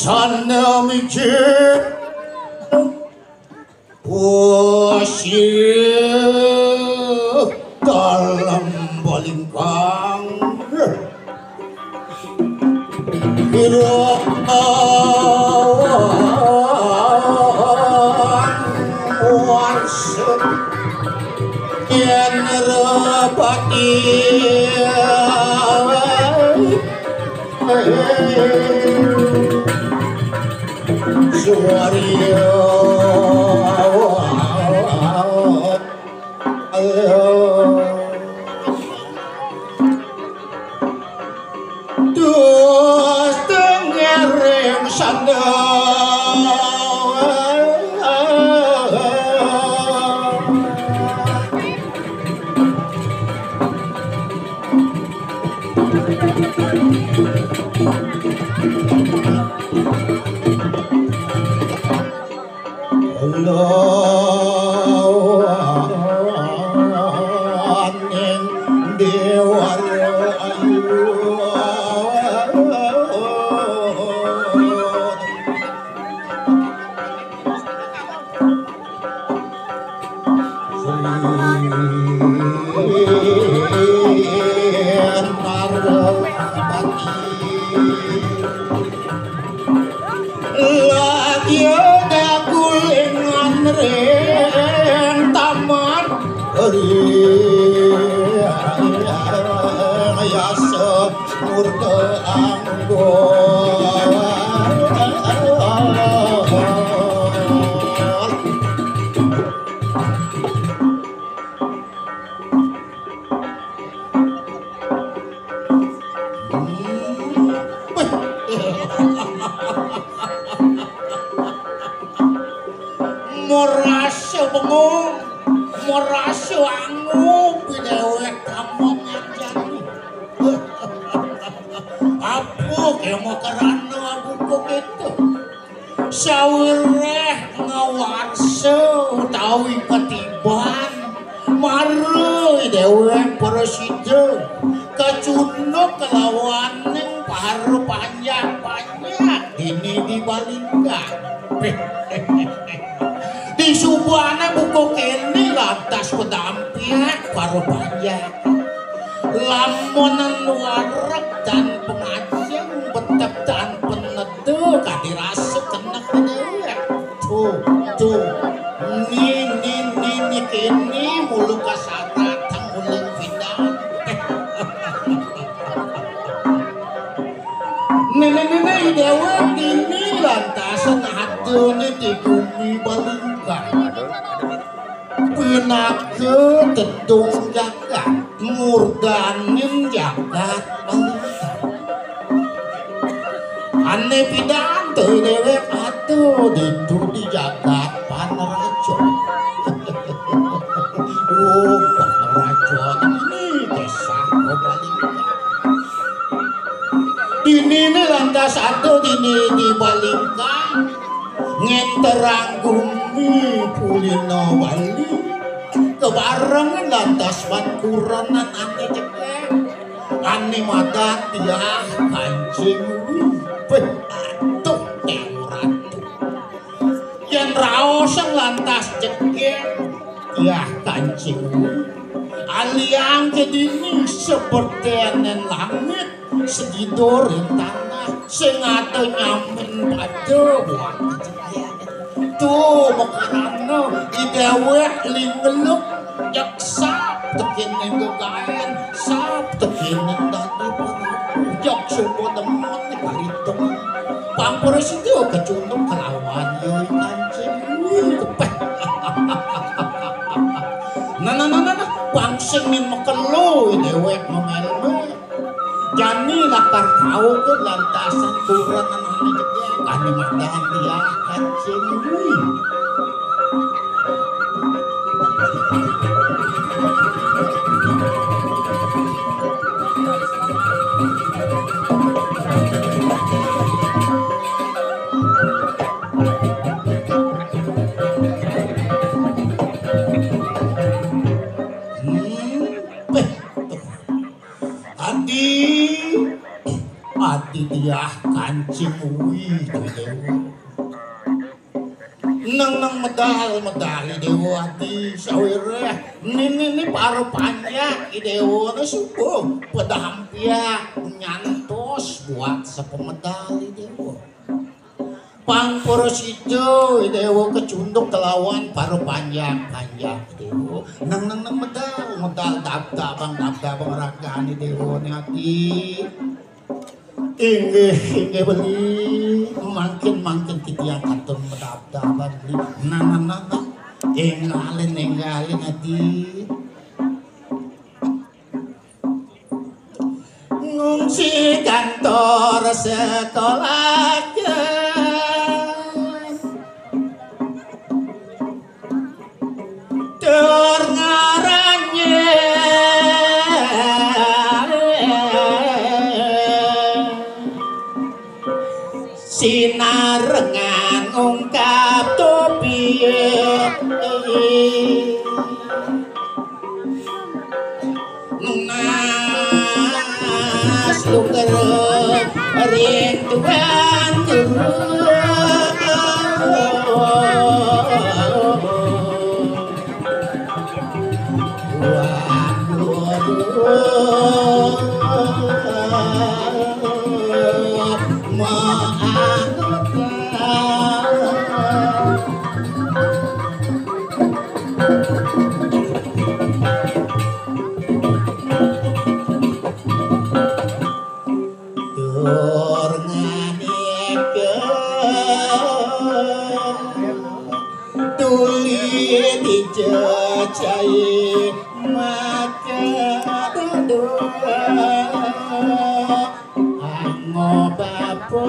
Sana mikir Wasyik dalam balingkang Kirawan wasyik Yang repati Suwario Dus dengerin Aning dewara ayu lagi ada gulingan taman ya semurta anggon morasyo bengong morasyo angu bidewek kampung yang jadi apa kayak mau kerana abuku gitu sawireh ngawarso tawi ketiban maru dewek presiden kecunuk kelawan yang paru panjang-panjang ini dibalingkan di subana buku kini lantas pedampiak paru panjang lamunan warak dan pengajeng betep dan peneduh kadirasa kena kedewek tuh ini kini mulu kasarat tang mulut pindah nenek dewek ini lantasan adunya di bumi balingkan pinake tedung jagat murdanin jagat balingkan ane pidato dewek atuh ditu di jagat panarajo oh panarajo ini desa balingkan dini lantas atuh dini dibalingkan ngenterang bumi pulino Bali kebarengan lantas bankuranan ane cekek ane madat ya kancing atuh ratu yang raosang lantas cekek ya kancing aliang kedini seperti anen langit segidorin tanah sengato nyamin pada buat tuh makarana idewek lingeluk jaksa sabtu kinin gagayan, sabtu kinin dati jak subo demon ni kalitong pampuris itu kecundung kelawan yoy kancing nah pangsing min makelo dewek mamelme jani lakar kau ke lantasan kurang anane jege kani madahan dia kancing Adi dia kancing wih nang medali dewo ati sawire ini paru panjang idewo na supo padahampia nyantos buat sepemedali dewo pangporos itu dewo kecunduk kelawan paru panjang dewo nang medal dabang ragani dewo ni ati Inge beli makin titiang katun medab-daban beli nana enggalin hati ngungsi kantor sekolah tur ngarannya sinarengan ungkap topi nas lukerep rinduan dijajai maka doa ango bapa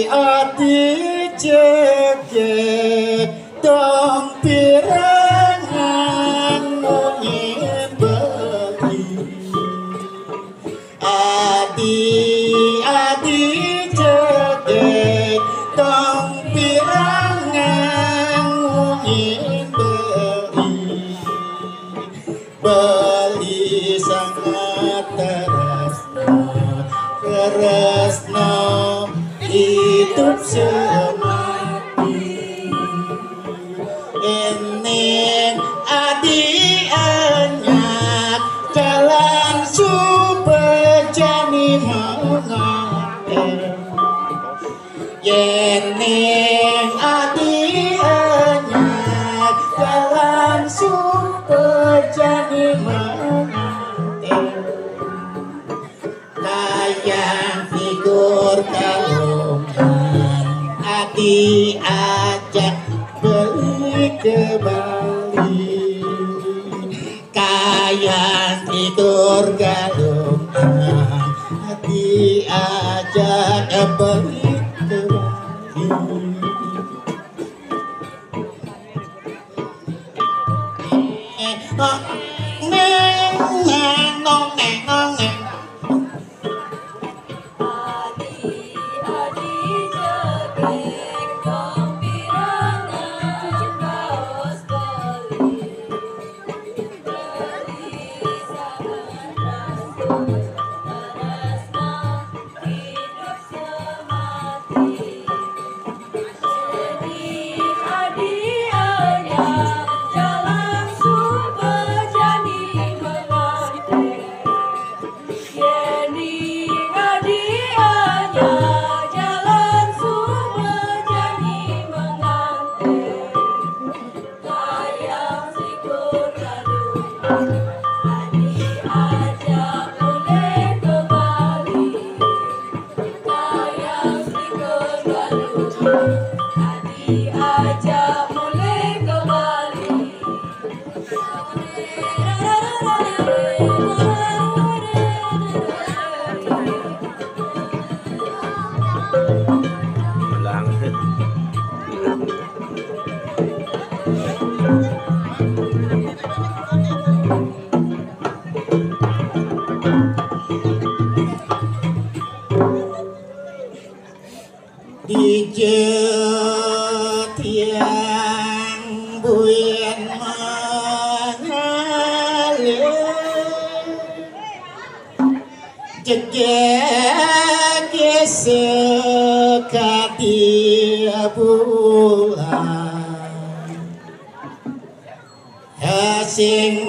Adi jeget dong pirangan mungin beli. Adi jeget dong pirangan mungin beli. Beli sangat teresno hidup semati eneng adi anyak jalan subejani mengaten yeneng adi anyak jalan subejani mengaten layang figur kalungan adi ajak beli kembali kaya figur galungan adi ajak beli kembali neng nong neng dijet yang buyen mengalir jegek sekati bulan asing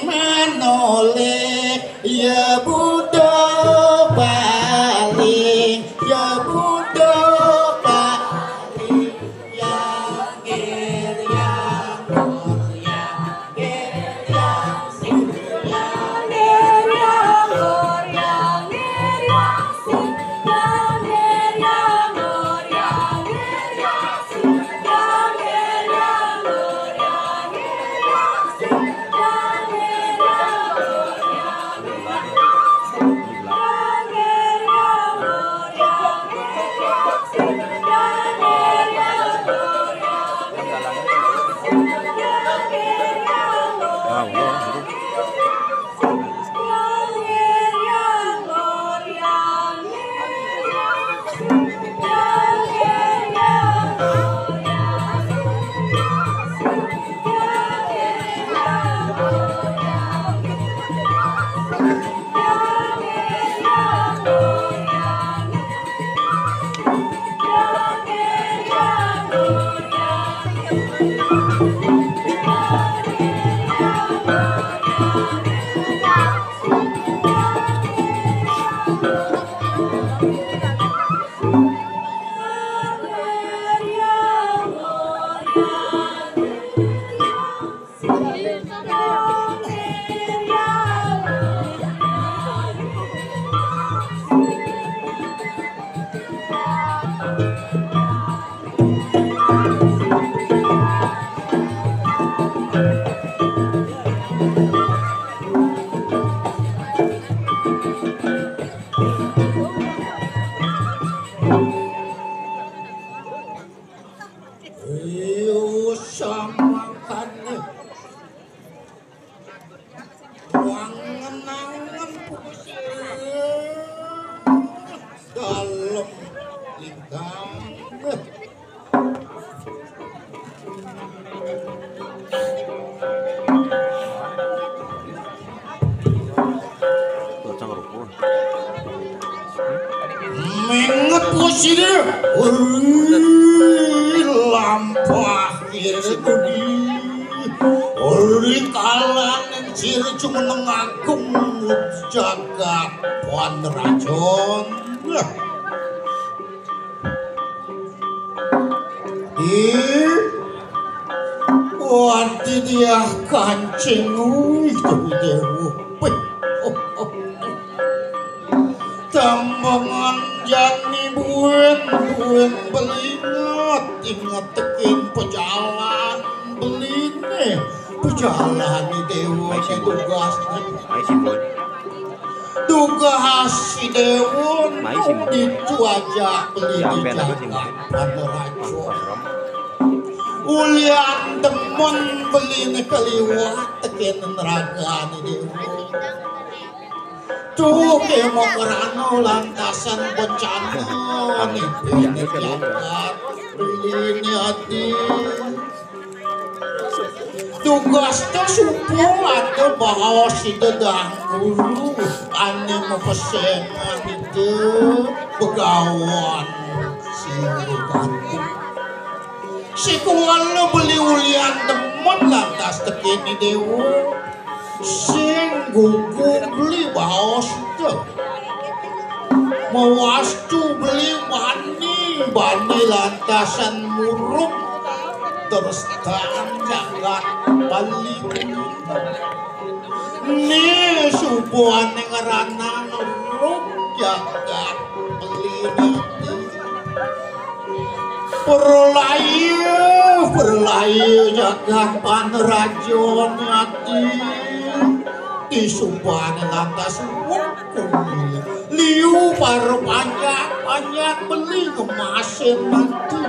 manoleh ya budo paling ya budo paling yang ger yang nur yang ger yang sing yang ger yang nur yang ger yang sing yang ger yang nur yang ger yang sing yang ger yang nur yang lingkang. Menget posisi lampah kiri ori kalangan ciri cuma ngagung jagat Puan Rajon wati dia kancing itu dewu tambangan jani buen belingat ingat tekin pejalan beline pejalan di dewa si tugas si dewon itu aja beli di jalan pada racun ulian temen beline keliwat tekin neraga di dewa tuh kemokerano lantasan bencana nih jagat beline hati tugas tersupu atau bahwa si dedang guru ane mempesengan itu begawan si ganti si kuala beli ulian temen lantas tekini dewa sing gugu beli baos itu mawastu beli bani lantasan muruk terus jagat balik ni subuhan yang ngerana muruk jagat beli nanti perlayu jagat panrajon hati di subuhan lantas hukum liu baru banyak beli kemasin nanti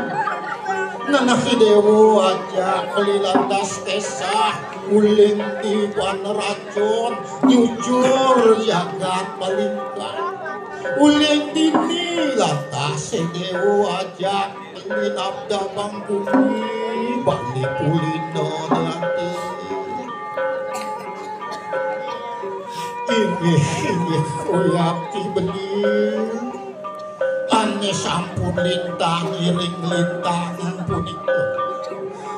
Nanah dewo aja beli lantas kesah uling di Panrajon jujur jagat balingkan uling dini lantas dewo aja beli nabda bangkuni balik kulino nanti ini kuyaki benih ane sampun lintang iring lintangan punika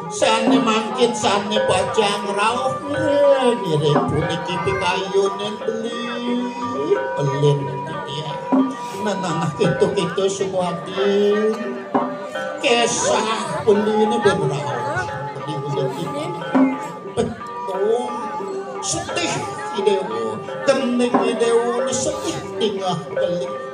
sane mangkin sane bajang rauh iring puniki pikayun yang belin dia nanah itu semua din kesah belin berrauh belin betul setih idewo kening idewo setih tingah belin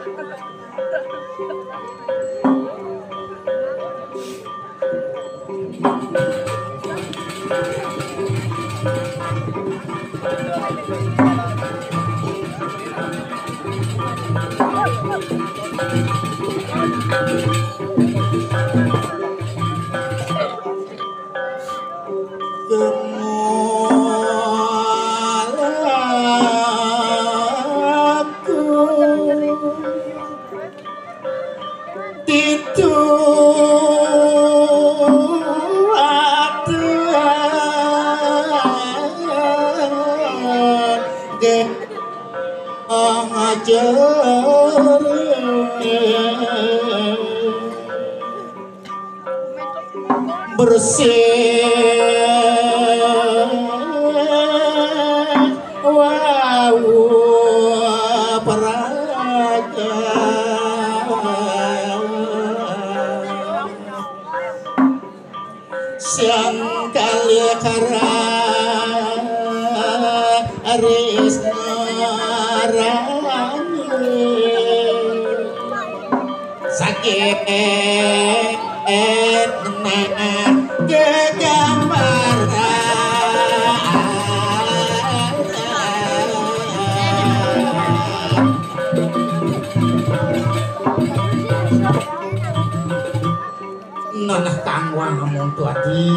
nanah tangwang hamuntu adi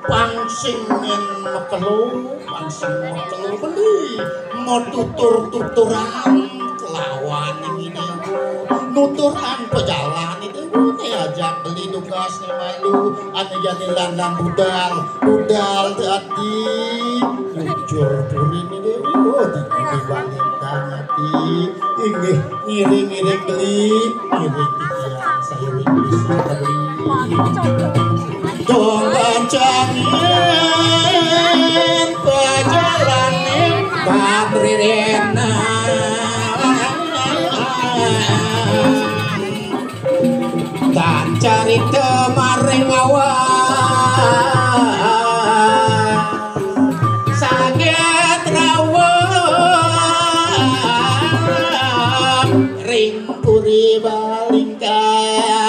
pangsingen mekelu beli mau tutur-tuturan kelawan ini nuturan pejalan itu ajak beli tugasnya malu anu jadi landang budal tadi jujur purin ini di balik hati ini ngiring beli ngiring tiang saya bisa beli dong kancangin pejalanin padrirena dan cari temaring awan sangat rawat ring puri balingkan